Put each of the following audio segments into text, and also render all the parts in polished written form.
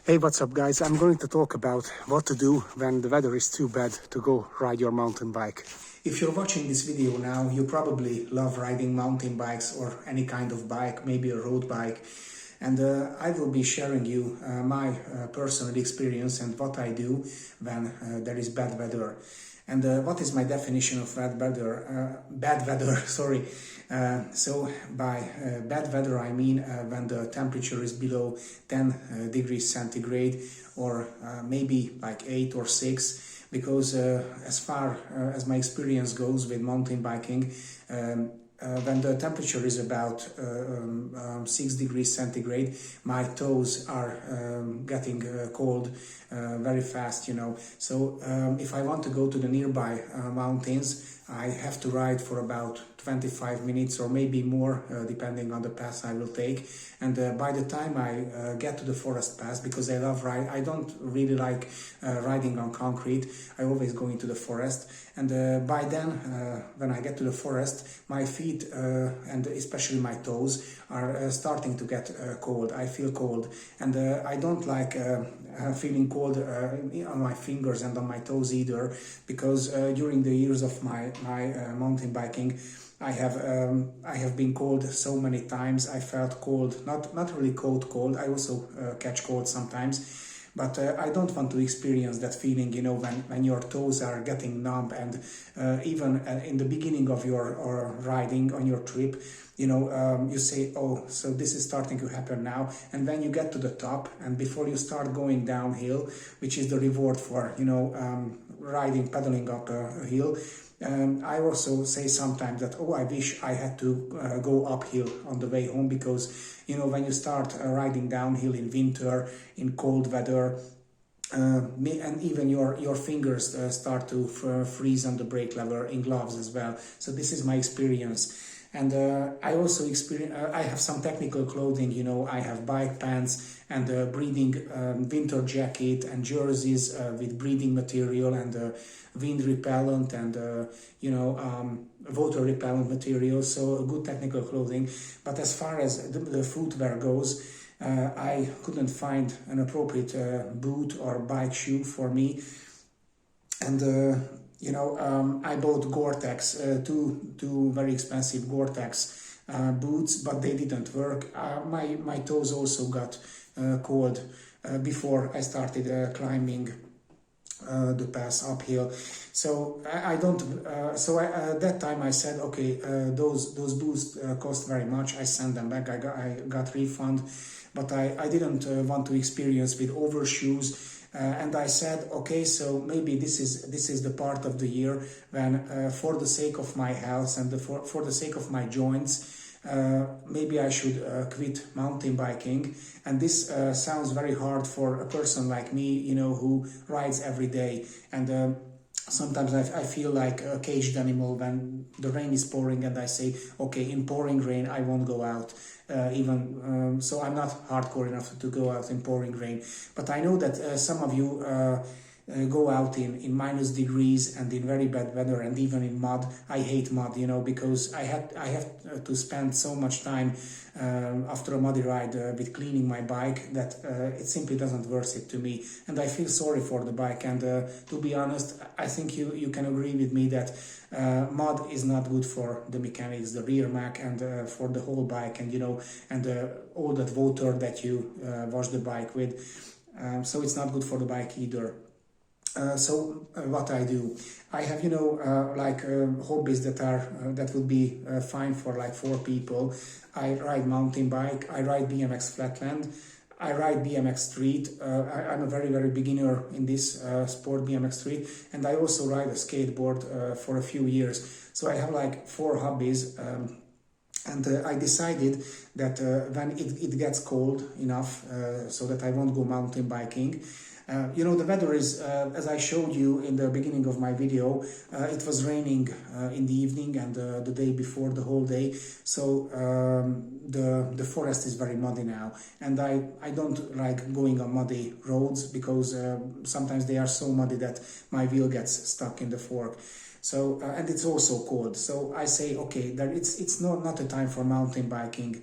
Hey, what's up guys? I'm going to talk about what to do when the weather is too bad to go ride your mountain bike. If you're watching this video now, you probably love riding mountain bikes or any kind of bike, maybe a road bike. And I will be sharing you my personal experience and what I do when there is bad weather. And what is my definition of bad weather, sorry. So by bad weather I mean when the temperature is below 10 degrees centigrade or maybe like 8 or 6, because as far as my experience goes with mountain biking, when the temperature is about 6 degrees centigrade, my toes are getting cold very fast, you know. So if I want to go to the nearby mountains, I have to ride for about 25 minutes or maybe more, depending on the pass I will take. And by the time I get to the forest pass, because I love ride, I don't really like riding on concrete. I always go into the forest. And by then, when I get to the forest, my feet and especially my toes are starting to get cold. I feel cold, and I don't like feeling cold on my fingers and on my toes either, because during the years of my mountain biking, I have been cold so many times. I felt cold, not really cold. I also catch cold sometimes. But I don't want to experience that feeling, you know, when your toes are getting numb, and even in the beginning of your riding on your trip, you know, you say, oh, so this is starting to happen now. And when you get to the top, and before you start going downhill, which is the reward for, you know, pedaling up a hill, I also say sometimes that, oh, I wish I had to go uphill on the way home, because, you know, when you start riding downhill in winter, in cold weather, and even your fingers start to freeze on the brake lever in gloves as well. So this is my experience. And I also I have some technical clothing, you know. I have bike pants and breathing winter jacket and jerseys with breathing material and wind repellent and, you know, water repellent material. So good technical clothing. But as far as the footwear goes, I couldn't find an appropriate boot or bike shoe for me. And you know, I bought Gore-Tex, two very expensive Gore-Tex boots, but they didn't work. My toes also got cold before I started climbing the pass uphill. So I don't. At that time I said, okay, those boots cost very much. I sent them back. I got refund, but I didn't want to experience with overshoes. And I said, okay, so maybe this is the part of the year when, for the sake of my health and for the sake of my joints, maybe I should quit mountain biking. And this sounds very hard for a person like me, you know, who rides every day. And sometimes I feel like a caged animal when the rain is pouring, and I say, okay, in pouring rain I won't go out. So I'm not hardcore enough to go out in pouring rain. But I know that some of you go out in minus degrees and in very bad weather and even in mud. I hate mud, you know, because I have to spend so much time after a muddy ride with cleaning my bike that it simply doesn't worth it to me. And I feel sorry for the bike. And to be honest, I think you can agree with me that mud is not good for the mechanics, the rear mac, and for the whole bike, and, you know, and all that water that you wash the bike with. So it's not good for the bike either. So what I do, I have, you know, like hobbies that would be fine for like 4 people. I ride mountain bike, I ride BMX Flatland, I ride BMX Street. I'm a very beginner in this sport, BMX Street, and I also ride a skateboard for a few years. So I have like 4 hobbies. And I decided that when it gets cold enough so that I won't go mountain biking, you know, the weather is, as I showed you in the beginning of my video, it was raining in the evening and the day before, the whole day. So the forest is very muddy now, and I don't like going on muddy roads, because sometimes they are so muddy that my wheel gets stuck in the fork. So and it's also cold. So I say, okay, it's not a time for mountain biking,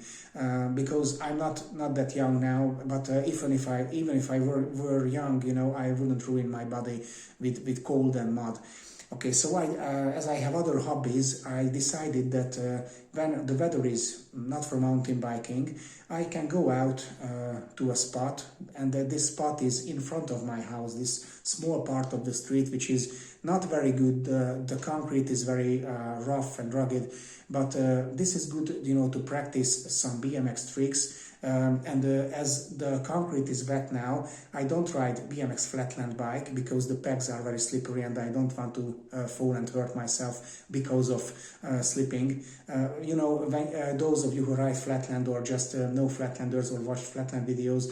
because I'm not that young now. But even if I were young, you know, I wouldn't ruin my body with cold and mud. Okay, so as I have other hobbies, I decided that when the weather is not for mountain biking, I can go out to a spot, and this spot is in front of my house, this small part of the street, which is not very good. The concrete is very rough and rugged, but this is good, you know, to practice some BMX tricks. And as the concrete is wet now, I don't ride BMX Flatland bike because the pegs are very slippery and I don't want to fall and hurt myself because of slipping. You know, when, those of you who ride Flatland or just know Flatlanders or watch Flatland videos,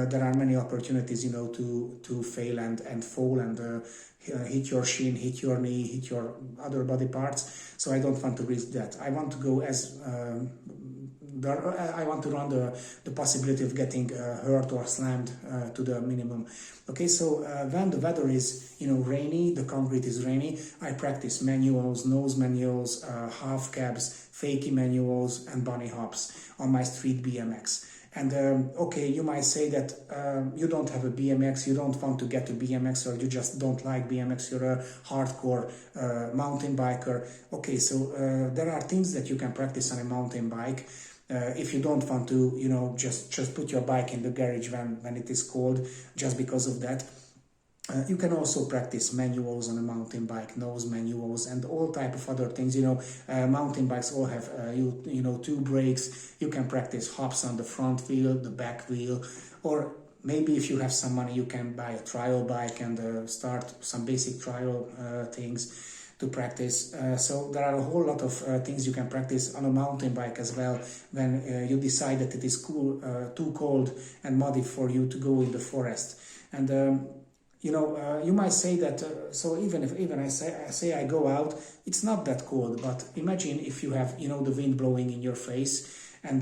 there are many opportunities, you know, to fail and fall and hit your shin, hit your knee, hit your other body parts. So I don't want to risk that. I want to go as I want to run the possibility of getting hurt or slammed to the minimum. Okay, so when the weather is, you know, rainy, the concrete is rainy, I practice manuals, nose manuals, half cabs, fakie manuals, and bunny hops on my street BMX. And okay, you might say that you don't have a BMX, you don't want to get a BMX, or you just don't like BMX, you're a hardcore mountain biker. Okay, so there are things that you can practice on a mountain bike. If you don't want to, you know, just put your bike in the garage when it is cold, just because of that. You can also practice manuals on a mountain bike, nose manuals, and all type of other things. You know, mountain bikes all have, you know, 2 brakes. You can practice hops on the front wheel, the back wheel, or maybe if you have some money, you can buy a trial bike and start some basic trial things to practice. So there are a whole lot of things you can practice on a mountain bike as well when you decide that it is too cold and muddy for you to go in the forest. And you know, you might say that, so even I say I go out, it's not that cold, but imagine if you have, you know, the wind blowing in your face, and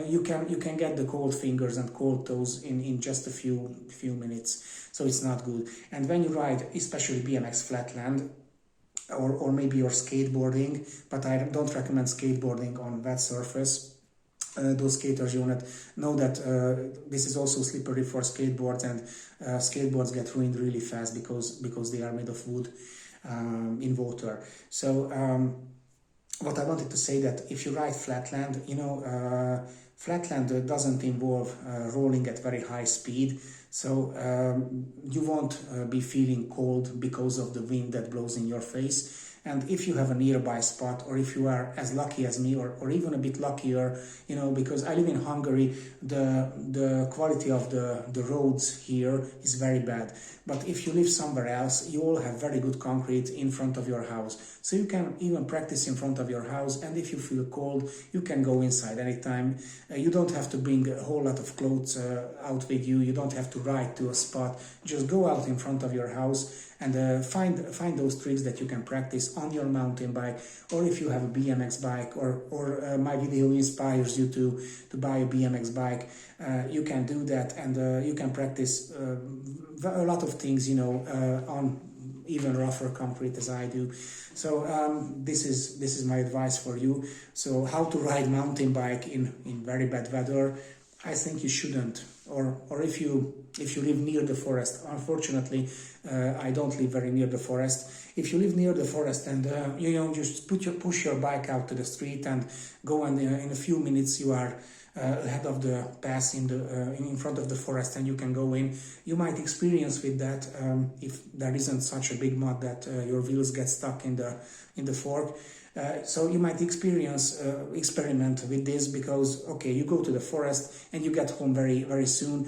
you can get the cold fingers and cold toes in just a few minutes, so it's not good. And when you ride, especially BMX Flatland, or maybe you're skateboarding, but I don't recommend skateboarding on wet surface. Those skaters, you know that this is also slippery for skateboards, and skateboards get ruined really fast because they are made of wood in water. So what I wanted to say, that if you ride Flatland, you know, Flatland doesn't involve rolling at very high speed, so you won't be feeling cold because of the wind that blows in your face. And if you have a nearby spot, or if you are as lucky as me, or even a bit luckier, you know, because I live in Hungary, the quality of the roads here is very bad. But if you live somewhere else, you all have very good concrete in front of your house. So you can even practice in front of your house, and if you feel cold, you can go inside anytime. You don't have to bring a whole lot of clothes out with you. You don't have to ride to a spot. Just go out in front of your house and find those tricks that you can practice on your mountain bike, or if you have a BMX bike, or my video inspires you to buy a BMX bike, you can do that, and you can practice a lot of things, you know, on even rougher concrete as I do. So this is my advice for you. So how to ride mountain bike in very bad weather? I think you shouldn't, or if you live near the forest. Unfortunately, I don't live very near the forest. If you live near the forest and you know, just push your bike out to the street and go, and in a few minutes you are ahead of the pass in front of the forest, and you can go in. You might experience with that, if there isn't such a big mud that your wheels get stuck in the fork. So you might experiment with this, because okay, you go to the forest and you get home very, very soon.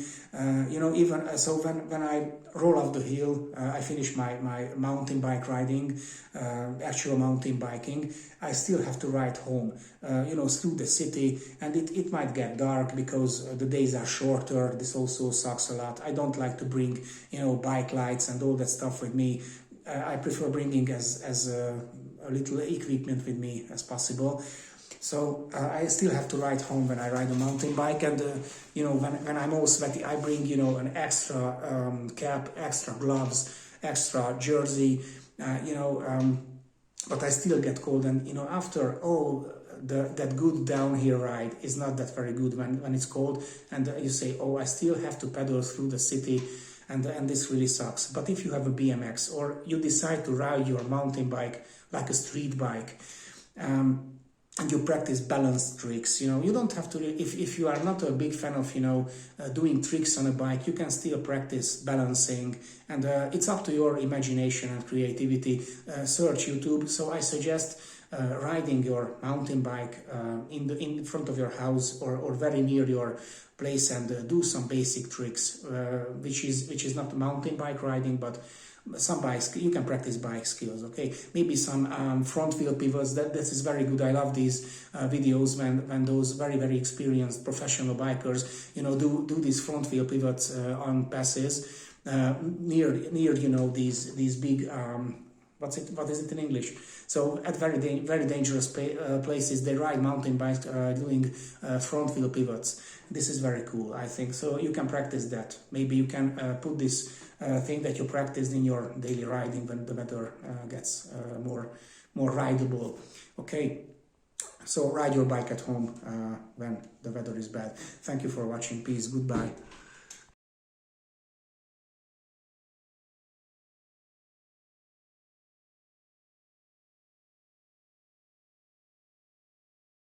You know, even so when I roll off the hill, I finish my mountain bike riding, actual mountain biking, I still have to ride home, you know, through the city, and it might get dark because the days are shorter. This also sucks a lot. I don't like to bring, you know, bike lights and all that stuff with me. I prefer bringing as a little equipment with me as possible. So I still have to ride home when I ride a mountain bike, and you know, when I'm all sweaty, I bring, you know, an extra cap, extra gloves, extra jersey, but I still get cold. And after all that good downhill ride is not that very good when it's cold, and you say, oh, I still have to pedal through the city, and this really sucks. But if you have a BMX, or you decide to ride your mountain bike like a street bike, and you practice balance tricks, you don't have to, if you are not a big fan of, doing tricks on a bike, you can still practice balancing, and it's up to your imagination and creativity. Search YouTube. So I suggest riding your mountain bike in front of your house, or very near your place, and do some basic tricks, which is not mountain bike riding, but some bikes. You can practice bike skills. Okay, maybe some front wheel pivots. That is very good. I love these videos when those very experienced professional bikers do these front wheel pivots on passes near these big what is it in English? So at very dangerous places, they ride mountain bikes doing front wheel pivots. This is very cool, I think. So you can practice that. Maybe you can put this thing that you practiced in your daily riding when the weather gets more rideable. Okay, so ride your bike at home when the weather is bad. Thank you for watching. Peace. Goodbye.